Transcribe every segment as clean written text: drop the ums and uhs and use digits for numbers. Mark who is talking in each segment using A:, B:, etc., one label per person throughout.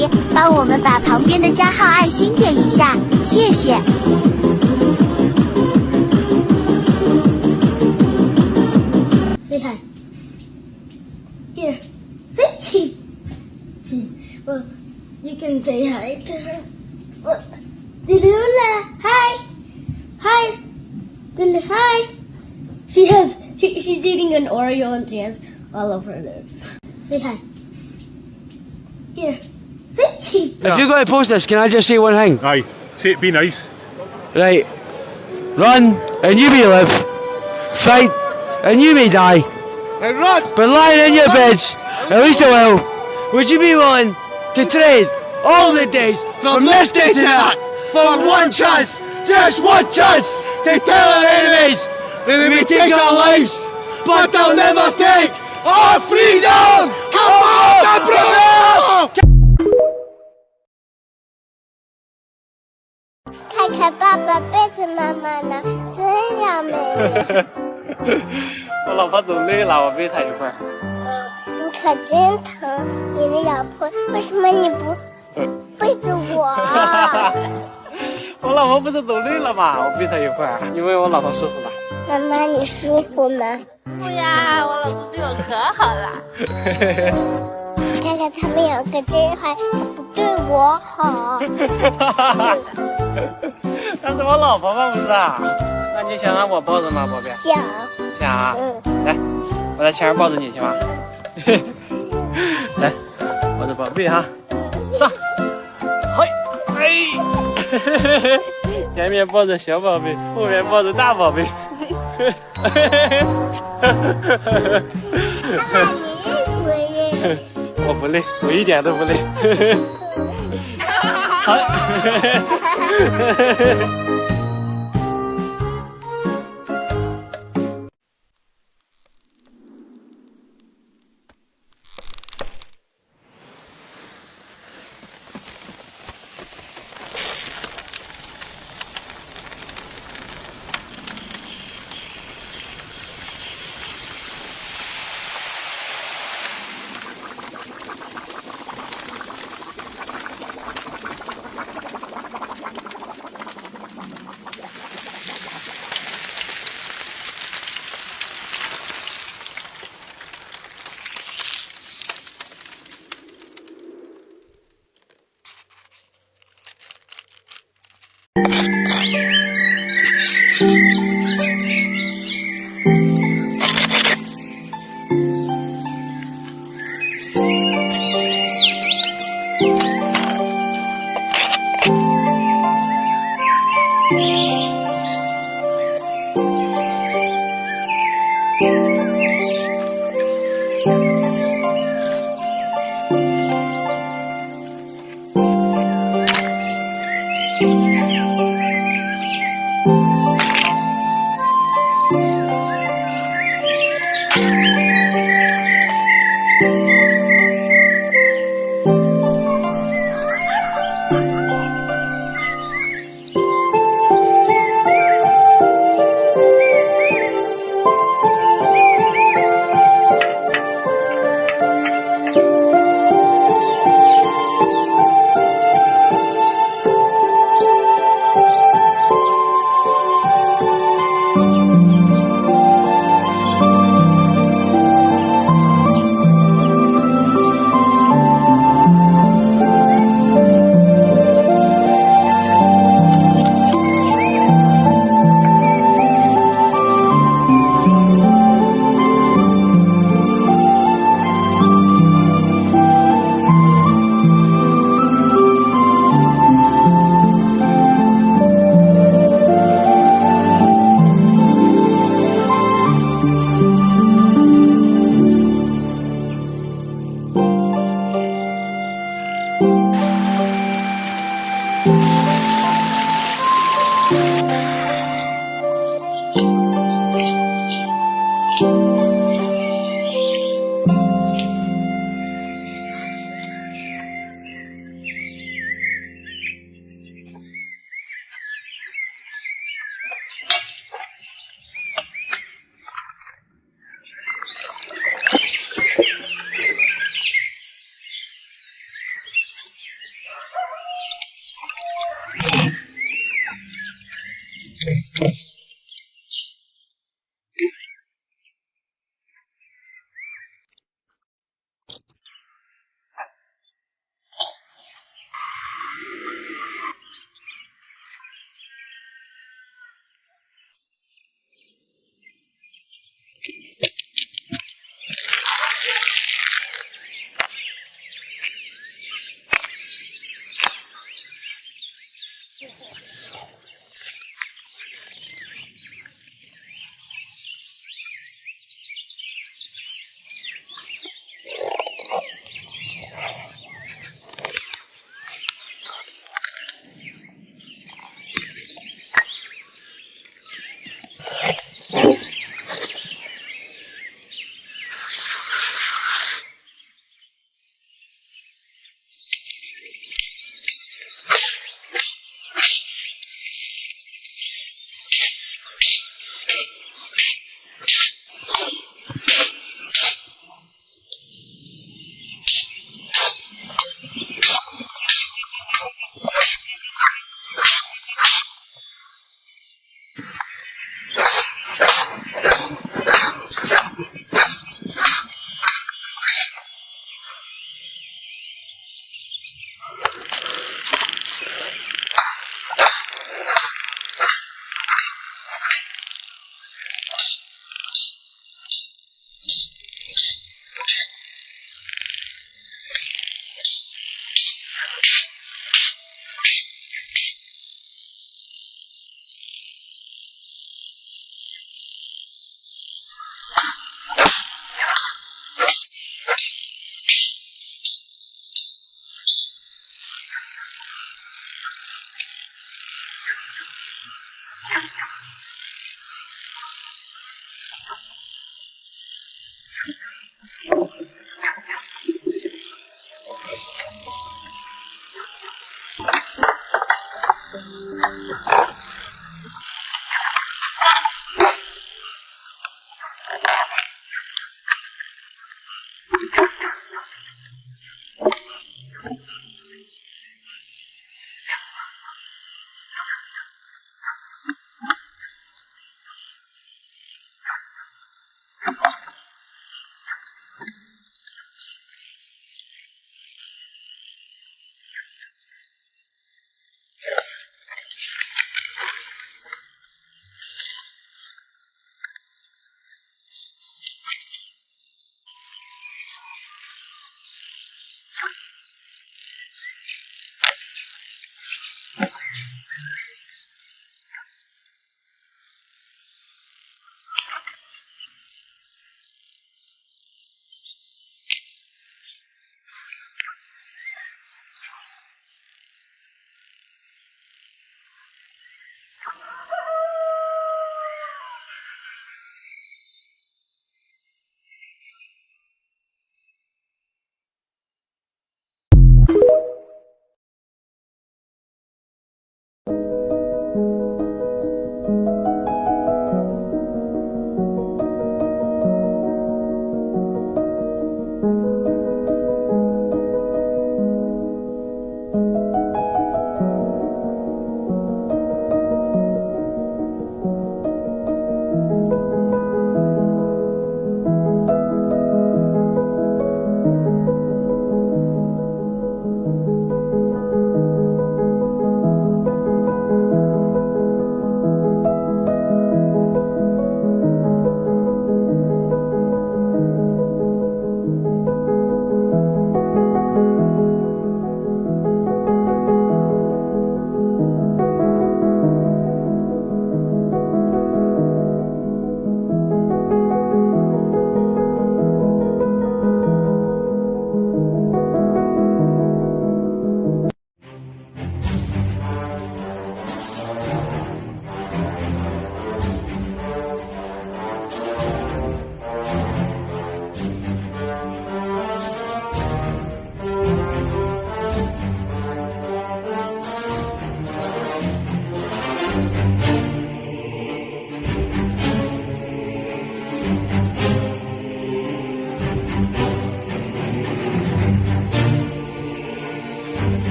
A: 题，帮我们把旁边的加号爱心点一下，谢谢。
B: Say hi. Here. Say. Well, you can say hi to her. What? Dilula. Hi. Hi. Dilula. Hi. She's eating an Oreo and she has all over her lips. Say hi. Here. Say.
C: If you're going to post this, can I just say one thing?
D: Aye, say it, be nice.
C: Right. Run, and you may live. Fight, and you may die.
D: And run!
C: But lying in your beds, at least a while, would you be willing to trade all the days from this day to that for one chance, just one chance, to tell our enemies that they may take our lives, but they'll never take our freedom! Come on, brother!
E: 看看爸爸背着妈妈呢，这样美。
C: 我老婆走累了，我背她一会儿。
E: 你可真疼，你的老婆，为什么你不背着我啊？
C: 我老婆不是走累了吗？我背她一会儿。你问我老婆舒服吗？
E: 妈妈，你舒服吗？
F: 不呀，我老公对我可好了。
E: 看看他们两个真坏，不对我好。
C: 那是我老婆吗？不是啊？那你想让我抱着吗，宝贝？
E: 想。
C: 想啊？来，我在前面抱着你行吗？来，抱着宝贝哈，上，嘿，哎，前面抱着小宝贝，后面抱着大宝贝。
E: 爸爸，你累不累？
C: 我不累，我一点都不累。好。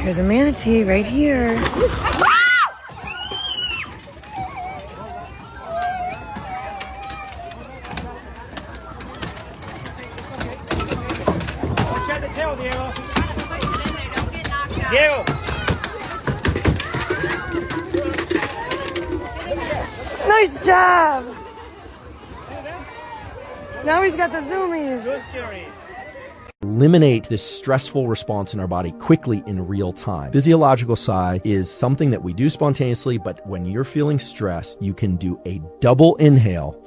G: There's a manatee right here.
C: Check the tail, Diego. Diego.
G: Nice job. Now he's got the zoomies.
C: So scary.
H: Eliminate this stressful response in our body quickly in real time. Physiological sigh is something that we do spontaneously, but when you're feeling stressed, you can do a double inhale,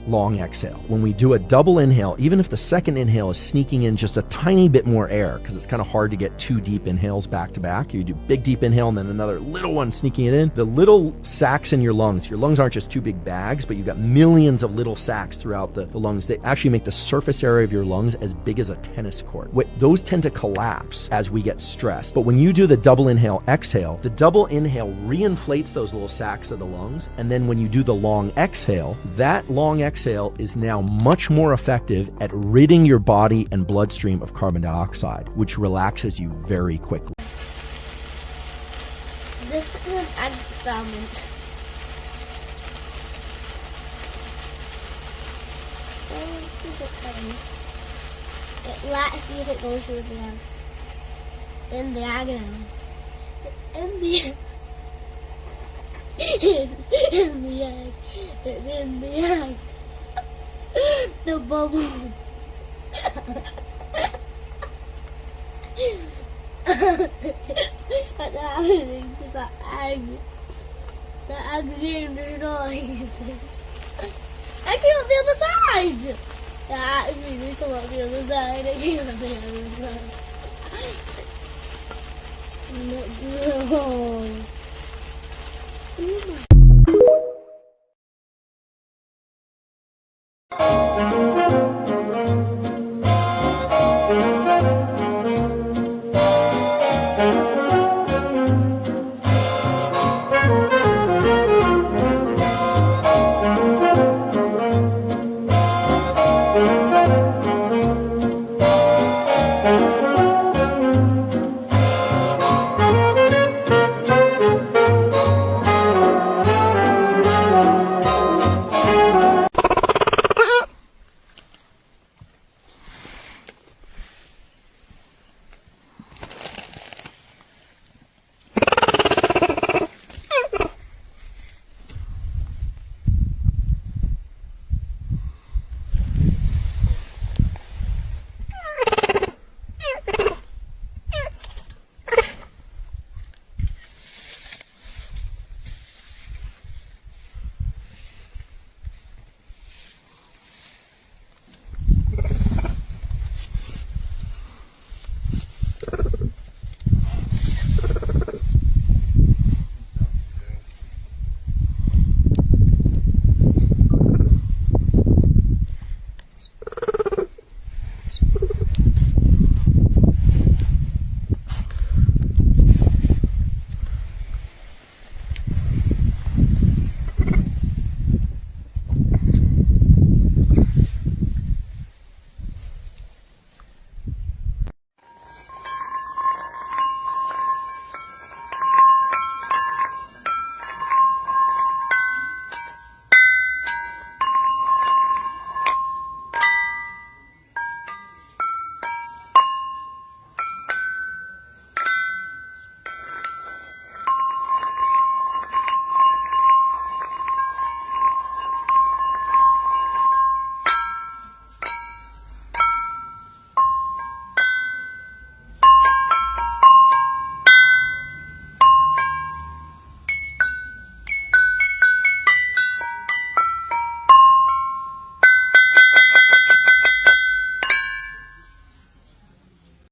H: long exhale. When we do a double inhale, even if the second inhale is sneaking in just a tiny bit more air, because it's kind of hard to get two deep inhales back to back. You do big deep inhale and then another little one sneaking it in. The little sacs in your lungs aren't just two big bags, but you've got millions of little sacs throughout the lungs. They actually make the surface area of your lungs as big as a tennis court. Those tend to collapse as we get stressed. But when you do the double inhale, exhale, the double inhale reinflates those little sacs of the lungs. And then when you do the long exhale, that long exhale is now much more effective at ridding your body and bloodstream of carbon dioxide, which relaxes you very quickly.
E: This is an experiment. Let's see if it goes through the egg. In the egg now. In the egg. In the egg. In the egg. The bubble. What's happening to the egg? The egg's being destroyed. I came up the other side! Yeah, I mean, you come up the other side. I came up the other side. Let's go.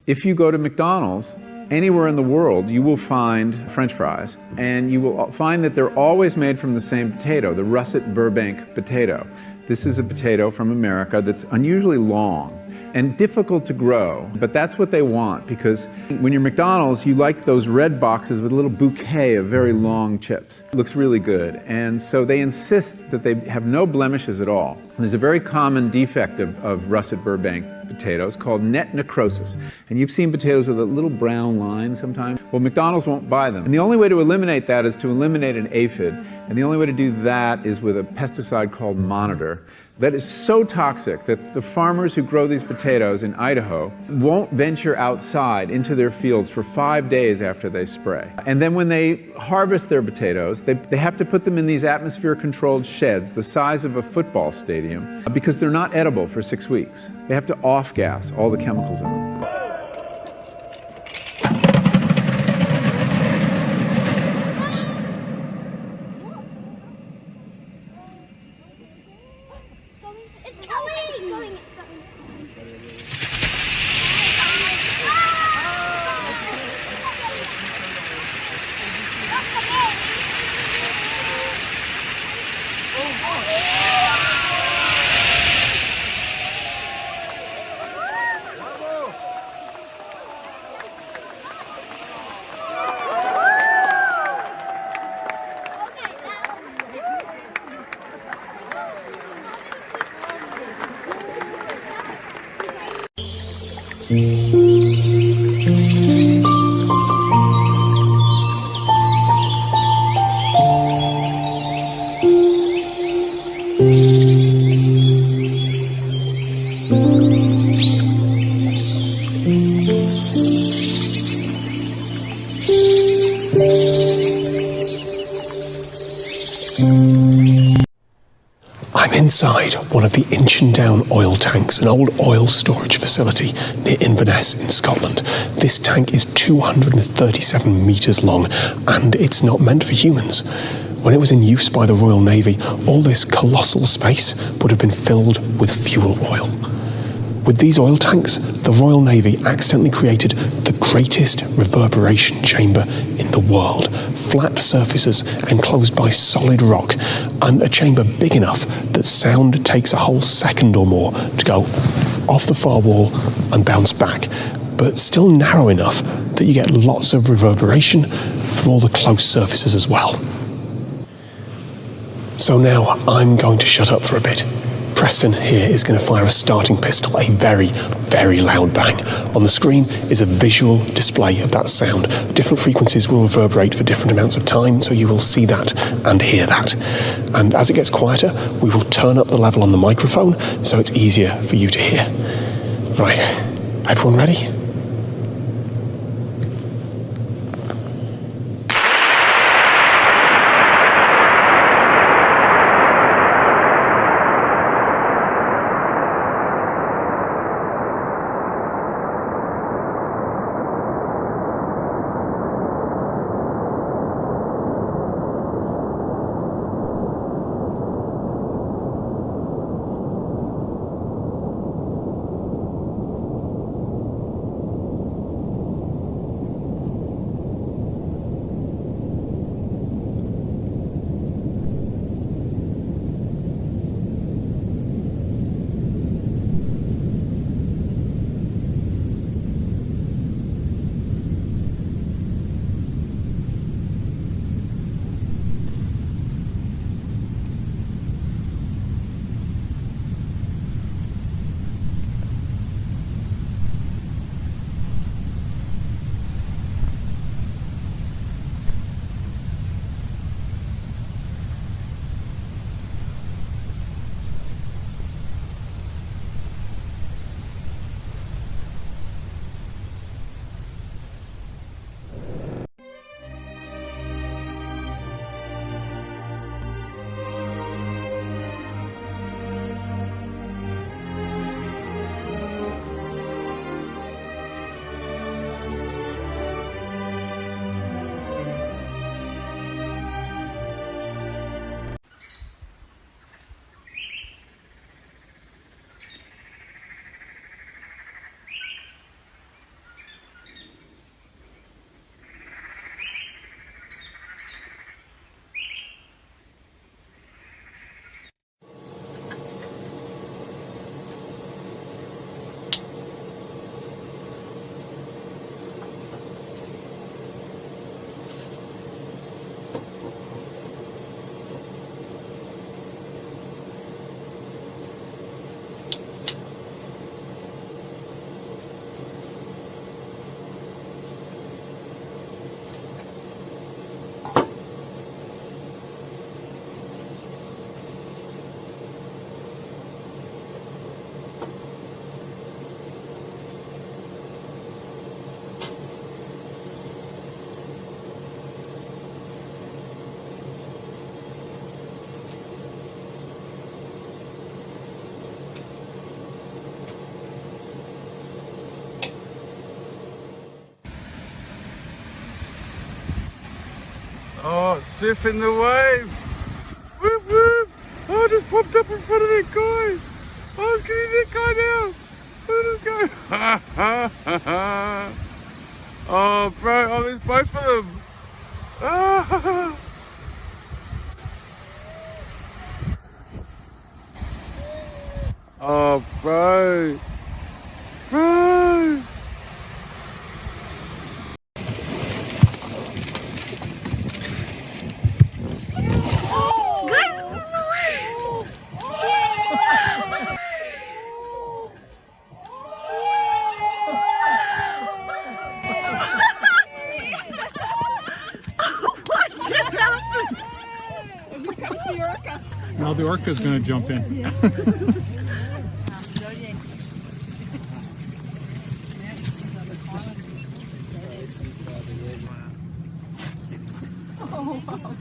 I: If you go to McDonald's, anywhere in the world, you will find French fries, and you will find that they're always made from the same potato, the russet Burbank potato. This is a potato from America that's unusually long and difficult to grow, but that's what they want, because when you're McDonald's, you like those red boxes with a little bouquet of very long chips. It looks really good, and so they insist that they have no blemishes at all. And there's a very common defect of russet Burbank potatoes called net necrosis. And you've seen potatoes with a little brown line sometimes. Well, McDonald's won't buy them. And the only way to eliminate that is to eliminate an aphid. And the only way to do that is with a pesticide called Monitor. That is so toxic that the farmers who grow these potatoes in Idaho won't venture outside into their fields for 5 days after they spray. And then when they harvest their potatoes, they have to put them in these atmosphere-controlled sheds the size of a football stadium because they're not edible for 6 weeks. They have to off-gas all the chemicals in them.
J: I'm inside one of the Inchindown oil tanks, an old oil storage facility near Inverness in Scotland. This tank is 237 metres long, and it's not meant for humans. When it was in use by the Royal Navy, all this colossal space would have been filled with fuel oil. With these oil tanks, the Royal Navy accidentally created the greatest reverberation chamber in the world. Flat surfaces enclosed by solid rock, and a chamber big enough that sound takes a whole second or more to go off the far wall and bounce back, but still narrow enough that you get lots of reverberation from all the close surfaces as well. So now I'm going to shut up for a bit. Preston here is going to fire a starting pistol, a very, very loud bang. On the screen is a visual display of that sound. Different frequencies will reverberate for different amounts of time, so you will see that and hear that. And as it gets quieter, we will turn up the level on the microphone so it's easier for you to hear. Right, everyone ready?
C: Oh, surfing the wave. Whoop whoop. Oh, I just popped up in front of that guy. Oh, it's getting that guy now. Let him go. Oh, bro. Oh, there's both of them. Ah. Oh, bro. Bro.
D: Now the orca's going to jump in.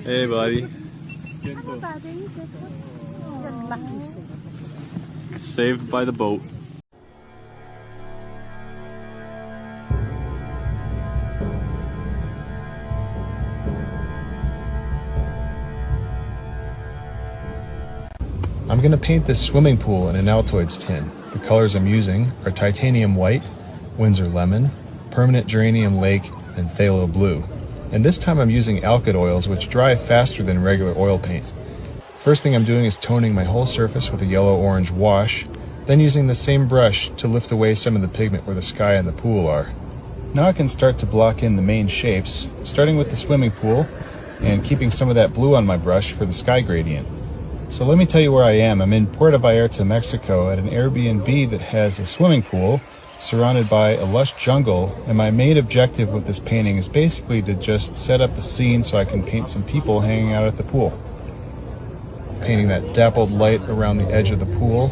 C: Hey, buddy.
D: Saved by the boat.
K: I'm going to paint this swimming pool in an Altoids tin. The colors I'm using are titanium white, Windsor lemon, permanent geranium lake, and phthalo blue. And this time I'm using alkyd oils, which dry faster than regular oil paint. First thing I'm doing is toning my whole surface with a yellow-orange wash, then using the same brush to lift away some of the pigment where the sky and the pool are. Now I can start to block in the main shapes, starting with the swimming pool and keeping some of that blue on my brush for the sky gradient. So let me tell you where I am. I'm in Puerto Vallarta, Mexico at an Airbnb that has a swimming pool surrounded by a lush jungle, and my main objective with this painting is basically to just set up the scene so I can paint some people hanging out at the pool. Painting that dappled light around the edge of the pool,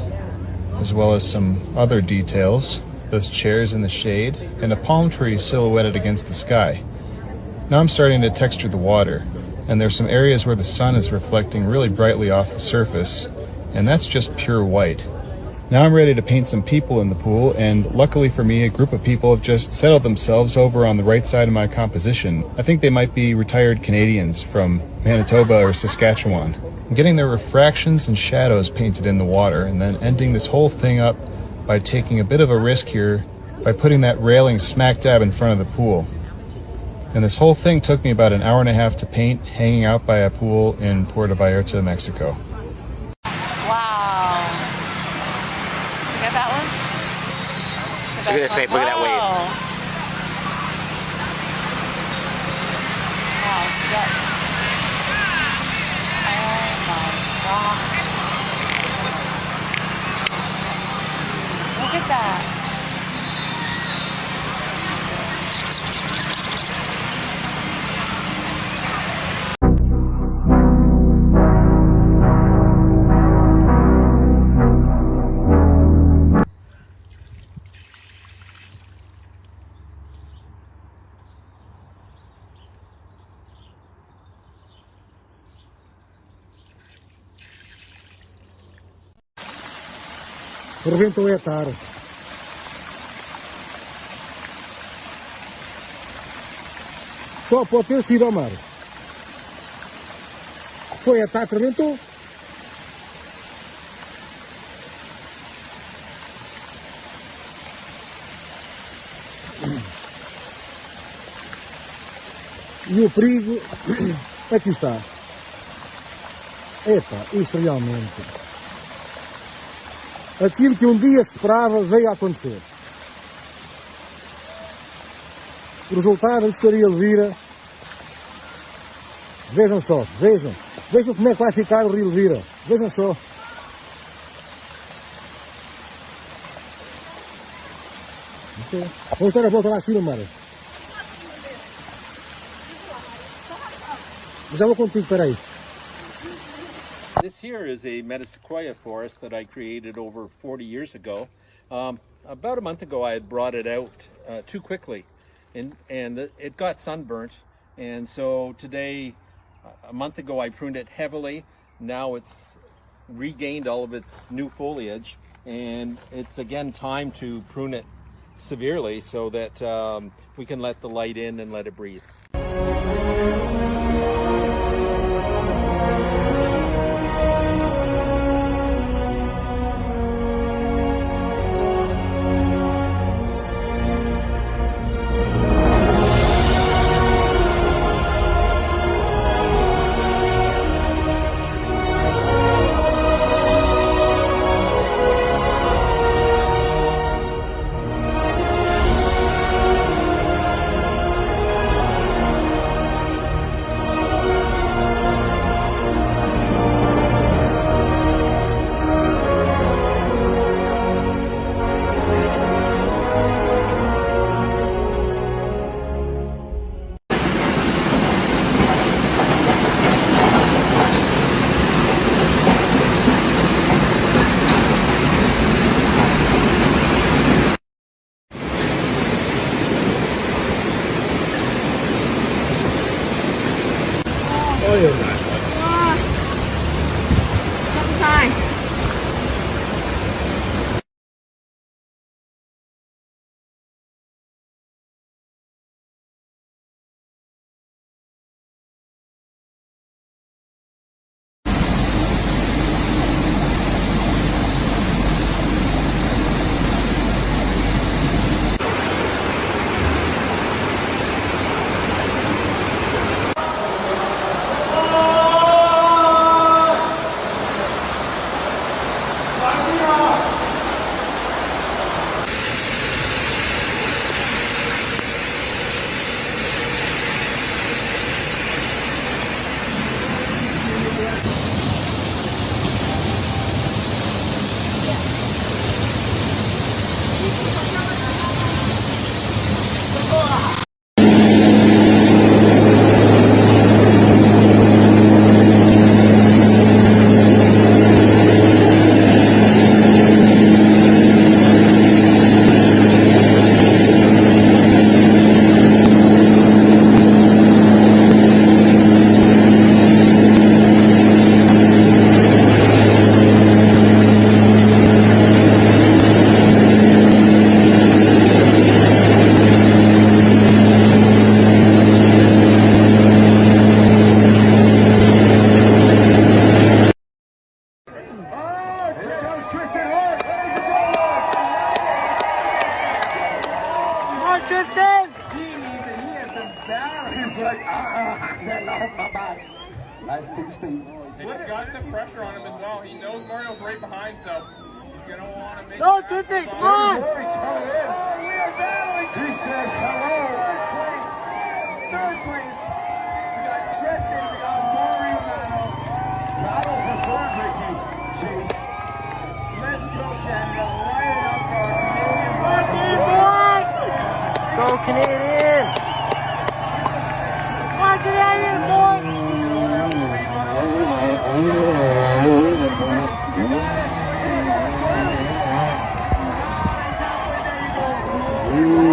K: as well as some other details, those chairs in the shade, and a palm tree silhouetted against the sky. Now I'm starting to texture the water, and there's some areas where the sun is reflecting really brightly off the surface, and that's just pure white. Now I'm ready to paint some people in the pool, and luckily for me, a group of people have just settled themselves over on the right side of my composition. I think they might be retired Canadians from Manitoba or Saskatchewan. I'm getting their refractions and shadows painted in the water, and then ending this whole thing up by taking a bit of a risk here by putting that railing smack dab in front of the pool. And this whole thing took me about an hour and a half to paint, hanging out by a pool in Puerto Vallarta, Mexico.
F: Wow. You got that one? So
C: Look at this, babe. Look at that wave.
F: Wow, so that... Oh my gosh. Look at that.
L: Proviento é tarde. Só pode ter sido ao mar. Foi a tarde, rebentou. E o perigo, aqui está. Epa, isto realmente. Aquilo que um dia se esperava veio a acontecer. O resultado de estaria Elvira. Vejam só, vejam como é que vai ficar o rio Elvira. Vejam só. Vamos dar a volta lá acima, Mara. Já vou contigo, peraí.
M: This here is a metasequoia forest that I created over 40 years ago. About a month ago I had brought it out too quickly and it got sunburnt, and so today, a month ago, I pruned it heavily. Now it's regained all of its new foliage, and it's again time to prune it severely so that we can let the light in and let it breathe.
L: Nice thing, Steve.
N: It's got the pressure on him as well. He knows Mario's right behind, so he's going to want to make
C: Go, Titi, come on!
L: We are battling. He says hello. Third place. We got Tristan, we got Mario Mano. Battle for third, Ricky. Chase. Let's go, Canada. Light it up for our Canadian boys.
C: Let's go, Canadian! Come on, Canadian, boy!
L: Ooh.